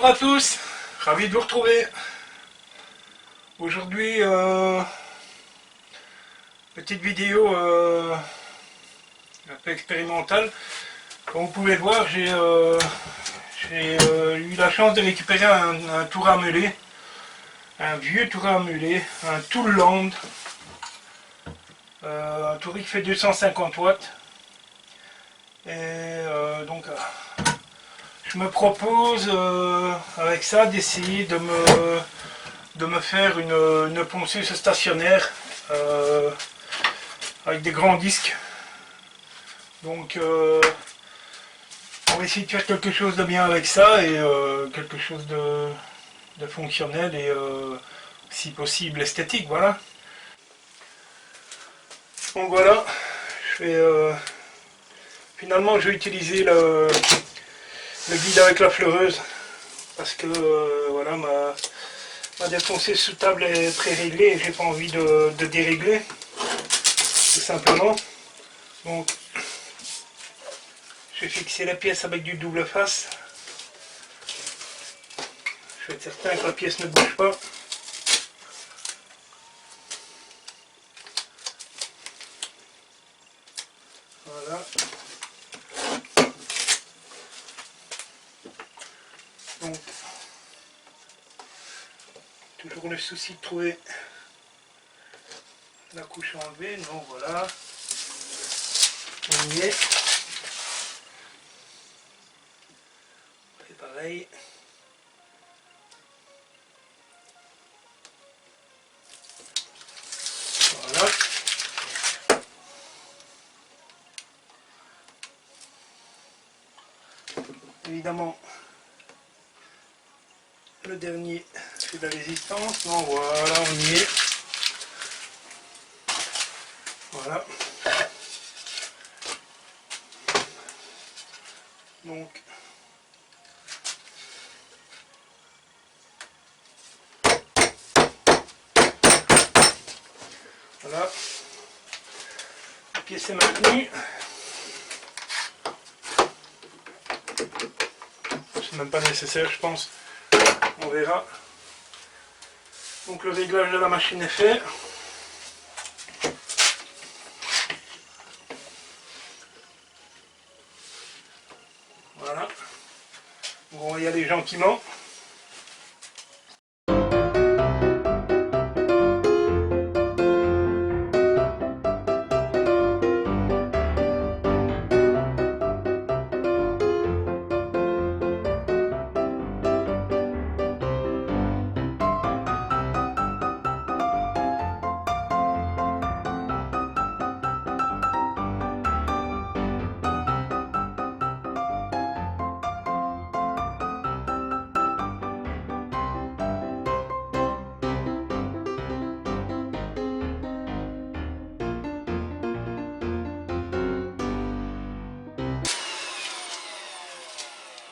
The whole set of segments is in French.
à tous, ravi de vous retrouver. Aujourd'hui, petite vidéo un peu expérimentale. Comme vous pouvez le voir, j'ai eu la chance de récupérer un tour à meulée, un vieux tour à meulée, un Toolland, un tour qui fait 250 watts. Et donc je me propose avec ça d'essayer de me faire une ponceuse stationnaire avec des grands disques. Donc on va essayer de faire quelque chose de bien avec ça et quelque chose de fonctionnel et si possible esthétique, voilà. Donc voilà, finalement je vais utiliser le guide avec la fleureuse parce que voilà, ma défonceuse sous table est pré-réglée et j'ai pas envie de dérégler tout simplement. Donc je vais fixer la pièce avec du double face. Je vais être certain que la pièce ne bouge pas. Voilà. Donc toujours le souci de trouver la couche enlevée. Donc voilà, on y est. C'est pareil. Voilà. Évidemment, le dernier fait de la résistance. Donc voilà, on y est. Voilà. Donc voilà. La pièce est maintenue. C'est même pas nécessaire, je pense. On verra. Donc le réglage de la machine est fait. Voilà. On va y aller gentiment.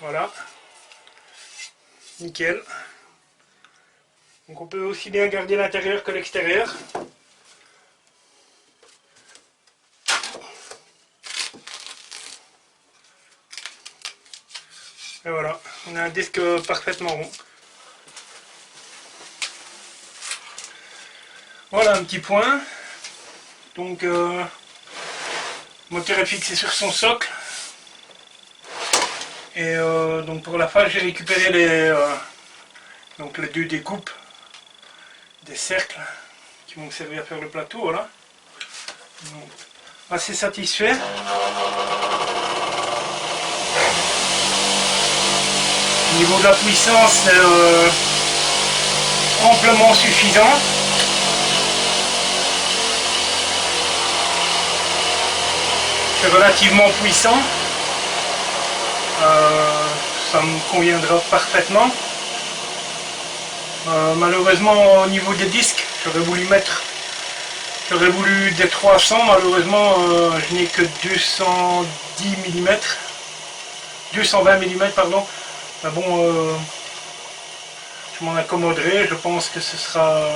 Voilà, nickel. Donc on peut aussi bien garder l'intérieur que l'extérieur. Et voilà, on a un disque parfaitement rond. Voilà un petit point. Donc le moteur est fixé sur son socle. Et donc pour la face j'ai récupéré donc les deux découpes des cercles qui vont servir à faire le plateau, voilà. Donc, assez satisfait. Au niveau de la puissance, c'est amplement suffisant. C'est relativement puissant. Ça me conviendra parfaitement. Malheureusement au niveau des disques, j'aurais voulu des 300, malheureusement je n'ai que 210 mm, 220 mm pardon. Mais bon, je m'en accommoderai, je pense que ce sera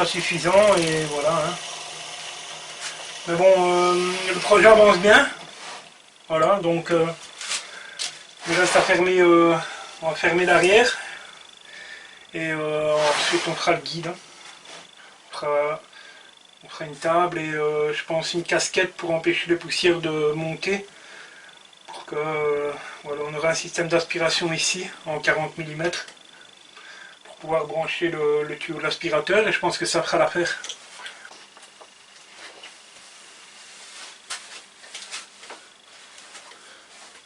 suffisant et voilà. Hein. Mais bon, le projet avance bien. Voilà, donc il reste à fermer On va fermer l'arrière et ensuite on fera le guide. Hein. On fera une table et je pense une casquette pour empêcher les poussières de monter. Pour que voilà, on aura un système d'aspiration ici en 40 mm pour pouvoir brancher le tuyau de l'aspirateur et je pense que ça fera l'affaire.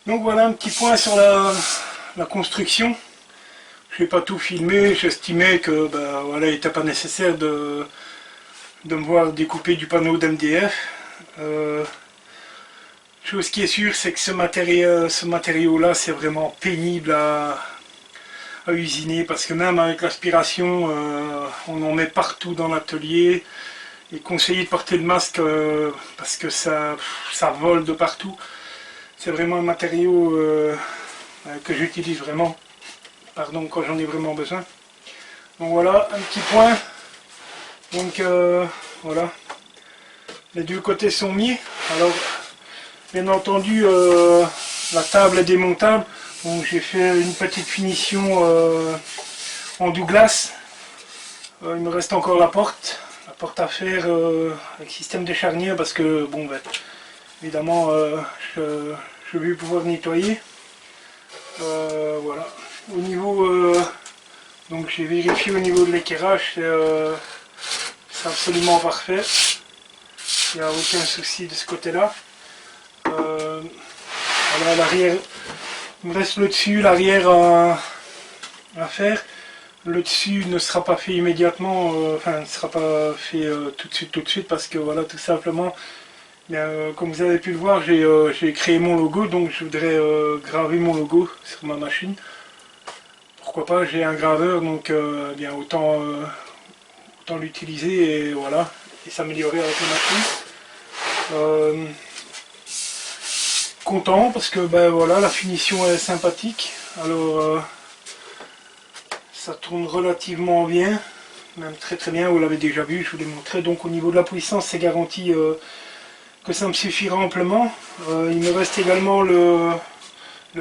Donc voilà un petit point sur la construction. Je n'ai pas tout filmé, j'estimais que ben, voilà, il n'était pas nécessaire de me voir découper du panneau d'MDF. Chose qui est sûre, c'est que ce matériau-là, c'est vraiment pénible à usiner parce que même avec l'aspiration, on en met partout dans l'atelier. Il est conseillé de porter le masque parce que ça vole de partout. C'est vraiment un matériau que j'utilise vraiment. Pardon, quand j'en ai vraiment besoin. Donc voilà, un petit point. Donc voilà, les deux côtés sont mis. Alors, bien entendu, la table est démontable. Donc j'ai fait une petite finition en Douglas. Il me reste encore la porte à faire avec système de charnière parce que bon, ben, évidemment, je vais pouvoir nettoyer. Voilà. Au niveau, donc j'ai vérifié au niveau de l'éclairage, c'est absolument parfait. Il n'y a aucun souci de ce côté-là. Voilà, l'arrière, il me reste le dessus, l'arrière à faire. Le dessus ne sera pas fait immédiatement, enfin ne sera pas fait tout de suite parce que voilà, tout simplement, bien, comme vous avez pu le voir, j'ai créé mon logo, donc je voudrais graver mon logo sur ma machine. Pourquoi pas, j'ai un graveur, donc bien autant l'utiliser et voilà, et s'améliorer avec la machine. Content parce que ben voilà, la finition est sympathique. Alors ça tourne relativement bien, même très très bien, vous l'avez déjà vu, je vous l'ai montré. Donc au niveau de la puissance, c'est garanti que ça me suffira amplement. Il me reste également le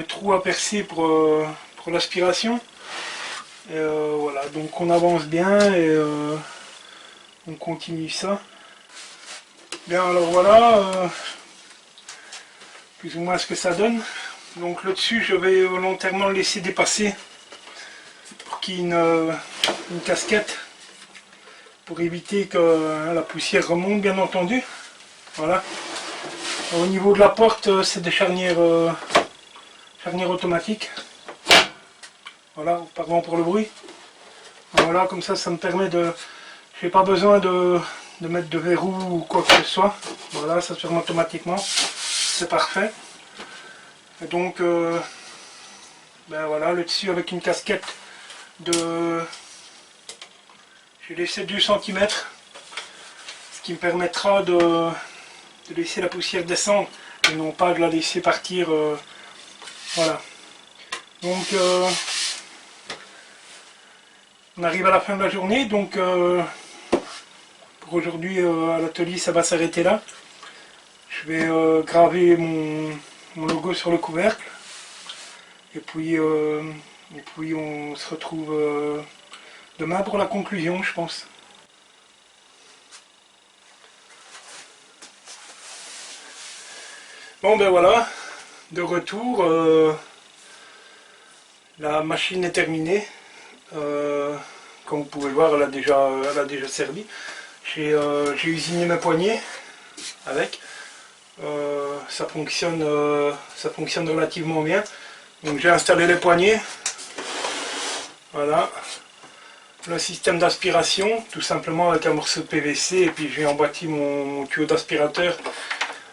trou à percer pour l'aspiration. Voilà, donc on avance bien et on continue ça. Bien, alors voilà, plus ou moins ce que ça donne. Donc le dessus, je vais volontairement le laisser dépasser pour qu'il y ait une casquette pour éviter que la poussière remonte, bien entendu. Voilà. Au niveau de la porte, c'est des charnières automatiques. Voilà, pardon pour le bruit. Voilà, comme ça me permet de... J'ai pas besoin de mettre de verrou ou quoi que ce soit. Voilà, ça se ferme automatiquement. C'est parfait. Et donc, ben voilà, le dessus avec une casquette de... J'ai laissé 2 cm. Ce qui me permettra de laisser la poussière descendre et non pas de la laisser partir. Voilà. Donc... on arrive à la fin de la journée, donc pour aujourd'hui à l'atelier ça va s'arrêter là. Je vais graver mon logo sur le couvercle et puis on se retrouve demain pour la conclusion, je pense. Bon ben voilà, de retour, la machine est terminée. Comme vous pouvez le voir, elle a déjà servi. J'ai usiné mes poignées avec. Ça fonctionne relativement bien. Donc j'ai installé les poignées. Voilà. Le système d'aspiration, tout simplement avec un morceau de PVC, et puis j'ai emboîté mon tuyau d'aspirateur.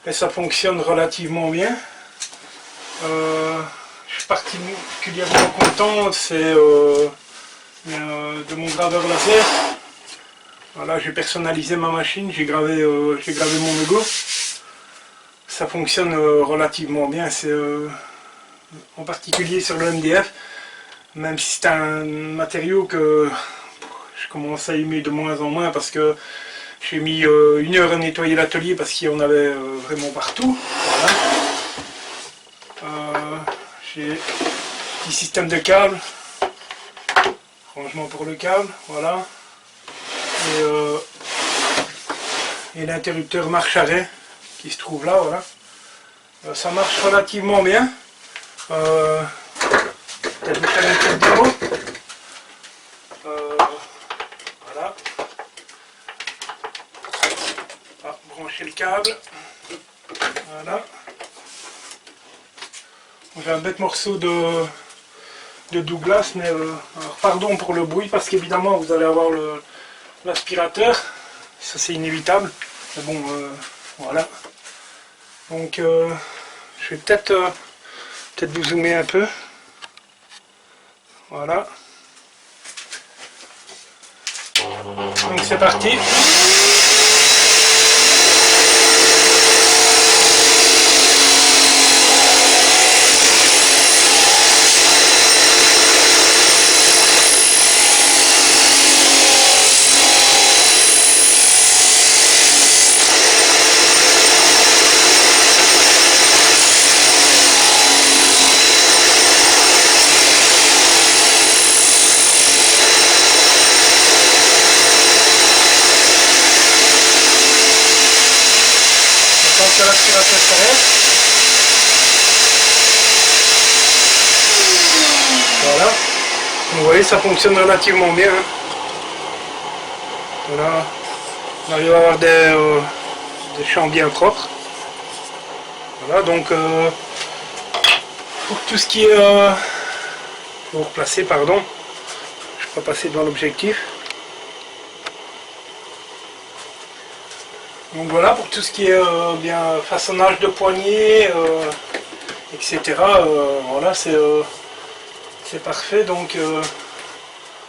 Et ça fonctionne relativement bien. Je suis particulièrement content, c'est de mon graveur laser. Voilà, j'ai personnalisé ma machine, j'ai gravé mon logo. Ça fonctionne relativement bien, c'est en particulier sur le MDF, même si c'est un matériau que je commence à aimer de moins en moins parce que j'ai mis 1 heure à nettoyer l'atelier parce qu'il y en avait vraiment partout. Voilà. J'ai Petit système de câble, rangement pour le câble, voilà. Et l'interrupteur marche-arrêt qui se trouve là, voilà. Ça marche relativement bien. Peut-être vous faire une petite démo. Voilà. Ah, brancher le câble. Voilà. J'ai un bête morceau de Douglas, mais alors, pardon pour le bruit, parce qu'évidemment vous allez avoir l'aspirateur. Ça c'est inévitable. Mais bon, voilà. Donc je vais peut-être vous zoomer un peu. Voilà. Donc c'est parti. Que l'aspirateur s'arrête. Voilà. Vous voyez, ça fonctionne relativement bien. Voilà. On arrive à avoir des champs bien propres. Voilà, donc pour tout ce qui est... pour replacer, pardon. Je ne vais pas passer devant l'objectif. Donc voilà, pour tout ce qui est bien façonnage de poignées, etc. Voilà, c'est parfait. Donc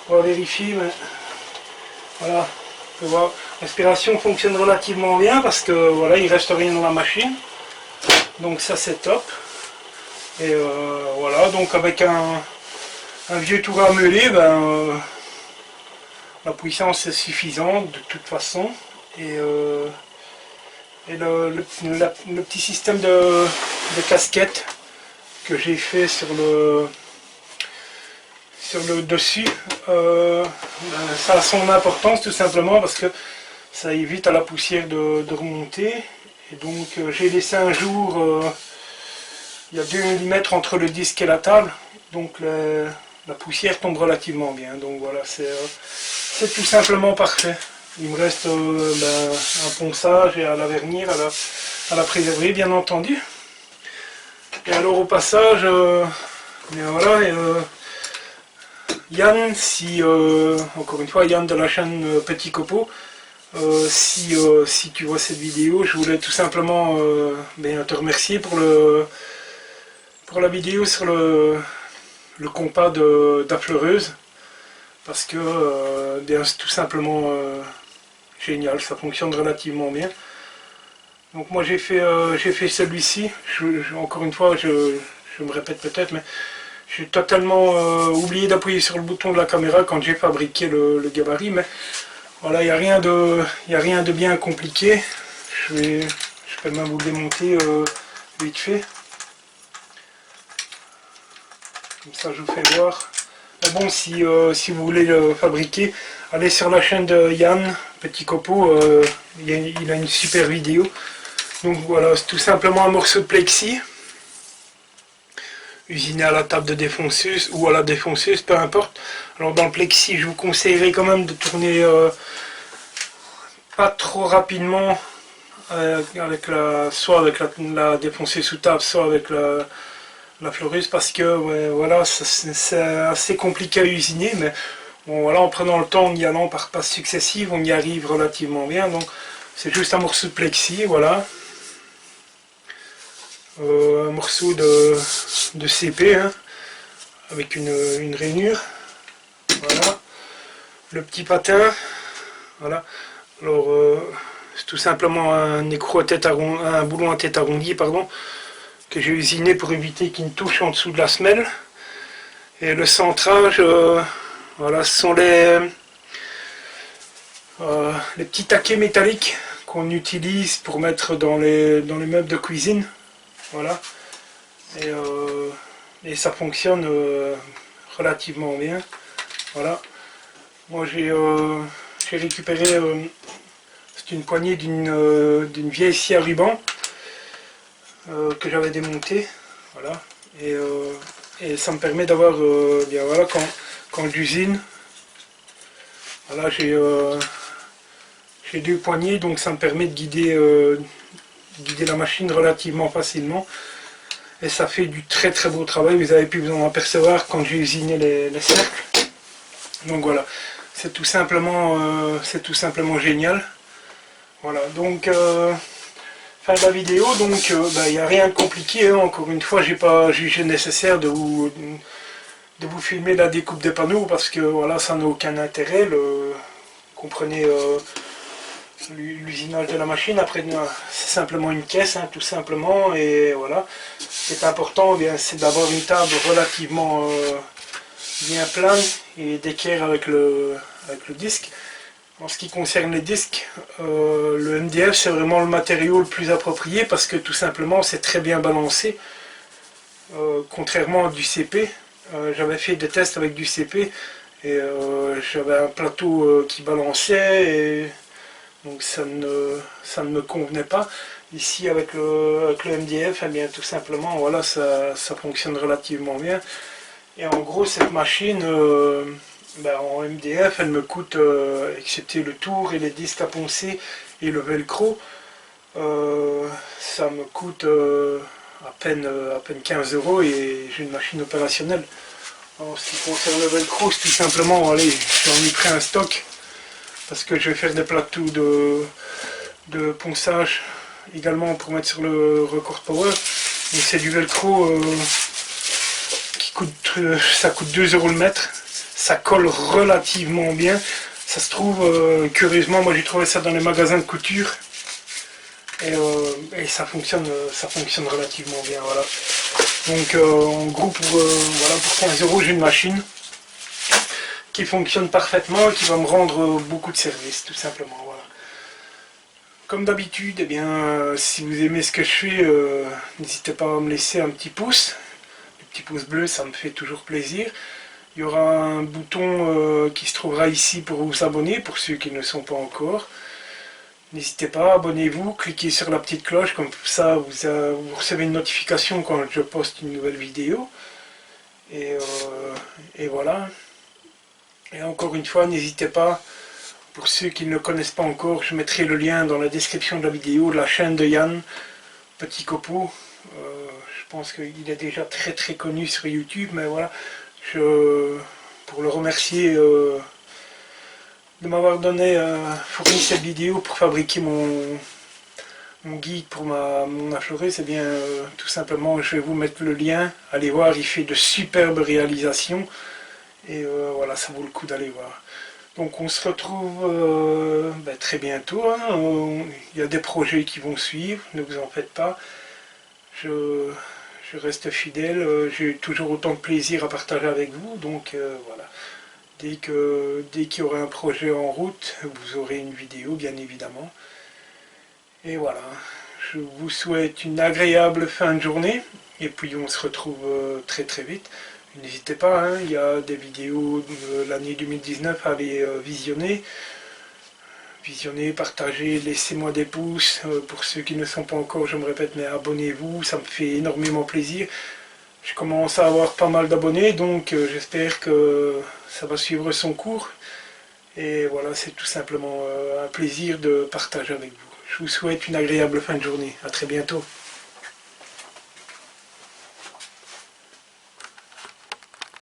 on va vérifier, mais voilà, on peut voir, l'aspiration fonctionne relativement bien parce que voilà, il reste rien dans la machine. Donc ça c'est top. Et voilà, donc avec un vieux tour à meuler, ben, la puissance est suffisante de toute façon. Et le petit système de casquette que j'ai fait sur le dessus, ça a son importance tout simplement parce que ça évite à la poussière de remonter. Et donc j'ai laissé un jour, il y a 2 mm entre le disque et la table, donc la poussière tombe relativement bien. Donc voilà, c'est tout simplement parfait. Il me reste un ponçage et à la vernir, à la préserver bien entendu. Et alors au passage, voilà, Yann, si encore une fois Yann de la chaîne Petit Copeau, si tu vois cette vidéo, je voulais tout simplement te remercier pour la vidéo sur le compas d'affleureuse, parce que c'est tout simplement génial, ça fonctionne relativement bien. Donc moi j'ai fait celui-ci, encore une fois je me répète peut-être, mais j'ai totalement oublié d'appuyer sur le bouton de la caméra quand j'ai fabriqué le gabarit, mais voilà, il n'y a rien de bien compliqué. Je peux même vous le démonter vite fait. Comme ça je vous fais voir. Mais bon, si vous voulez le fabriquer, allez sur la chaîne de Yann Petit Copeau, il a une super vidéo. Donc voilà, c'est tout simplement un morceau de plexi, usiné à la table de défonceuse ou à la défonceuse, peu importe. Alors dans le plexi, je vous conseillerais quand même de tourner pas trop rapidement, soit avec la défonceuse sous table, soit avec la fleureuse, parce que ouais, voilà, c'est assez compliqué à usiner, mais bon, voilà, en prenant le temps, en y allant par passes successives, on y arrive relativement bien. Donc c'est juste un morceau de plexi, voilà. Un morceau de CP, hein, avec une rainure, voilà. Le petit patin, voilà. Alors c'est tout simplement un écrou à tête arrondie, un boulon à tête arrondie, pardon, que j'ai usiné pour éviter qu'il ne touche en dessous de la semelle. Et le centrage, voilà, ce sont les petits taquets métalliques qu'on utilise pour mettre dans les meubles de cuisine. Voilà. Et et ça fonctionne relativement bien. Voilà. Moi j'ai récupéré c'est une poignée d'une vieille scie à ruban que j'avais démontée. Voilà. Et ça me permet d'avoir bien voilà quand j'usine. Voilà, j'ai 2 poignées, donc ça me permet de guider la machine relativement facilement. Et ça fait du très très beau travail, vous avez pu vous en apercevoir quand j'ai usiné les cercles. Donc voilà, c'est tout simplement génial. Voilà, donc fin de la vidéo, donc il n'y a rien de compliqué, hein. Encore une fois, j'ai pas jugé nécessaire de vous filmer la découpe des panneaux parce que voilà, ça n'a aucun intérêt. Comprenez l'usinage de la machine. Après, c'est simplement une caisse, hein, tout simplement. Et voilà, ce qui est important, c'est d'avoir une table relativement bien plane et d'équerre avec le disque. En ce qui concerne les disques, le MDF c'est vraiment le matériau le plus approprié parce que tout simplement c'est très bien balancé, contrairement à du CP. J'avais fait des tests avec du CP et j'avais un plateau qui balançait et donc ça ne me convenait pas. Ici avec le MDF, eh bien, tout simplement voilà, ça fonctionne relativement bien. Et en gros cette machine en MDF elle me coûte, excepté le tour et les disques à poncer et le velcro, ça me coûte à peine 15 € et j'ai une machine opérationnelle. En ce qui concerne le velcro, c'est tout simplement, allez, j'en ai pris un stock parce que je vais faire des plateaux de ponçage également pour mettre sur le Record Power. Donc c'est du velcro ça coûte 2 € le mètre, ça colle relativement bien, ça se trouve, curieusement, moi j'ai trouvé ça dans les magasins de couture, et ça fonctionne relativement bien, voilà. Donc en gros, voilà, pour 15 € j'ai une machine qui fonctionne parfaitement et qui va me rendre beaucoup de services, tout simplement, voilà. Comme d'habitude, eh bien, si vous aimez ce que je fais, n'hésitez pas à me laisser un petit pouce. Petit pouce bleu, ça me fait toujours plaisir. Il y aura un bouton qui se trouvera ici pour vous abonner, pour ceux qui ne le sont pas encore. N'hésitez pas, abonnez-vous, cliquez sur la petite cloche, comme ça vous recevez une notification quand je poste une nouvelle vidéo. Et voilà. Et encore une fois, n'hésitez pas, pour ceux qui ne le connaissent pas encore, je mettrai le lien dans la description de la vidéo de la chaîne de Yann, Petit Copeau. Je pense qu'il est déjà très très connu sur YouTube, mais voilà, pour le remercier de m'avoir fourni cette vidéo pour fabriquer mon guide pour mon affleuré, c'est bien tout simplement, je vais vous mettre le lien, allez voir, il fait de superbes réalisations, et voilà, ça vaut le coup d'aller voir. Donc on se retrouve très bientôt, hein. Il y a des projets qui vont suivre, ne vous en faites pas. Je reste fidèle, j'ai toujours autant de plaisir à partager avec vous, donc voilà. Dès qu'il y aura un projet en route, vous aurez une vidéo, bien évidemment. Et voilà, je vous souhaite une agréable fin de journée, et puis on se retrouve très très vite. N'hésitez pas, hein, il y a des vidéos de l'année 2019 à aller visionner. Partagez, laissez-moi des pouces, pour ceux qui ne sont pas encore, je me répète, mais abonnez-vous, ça me fait énormément plaisir. Je commence à avoir pas mal d'abonnés, donc j'espère que ça va suivre son cours. Et voilà, c'est tout simplement un plaisir de partager avec vous. Je vous souhaite une agréable fin de journée, à très bientôt.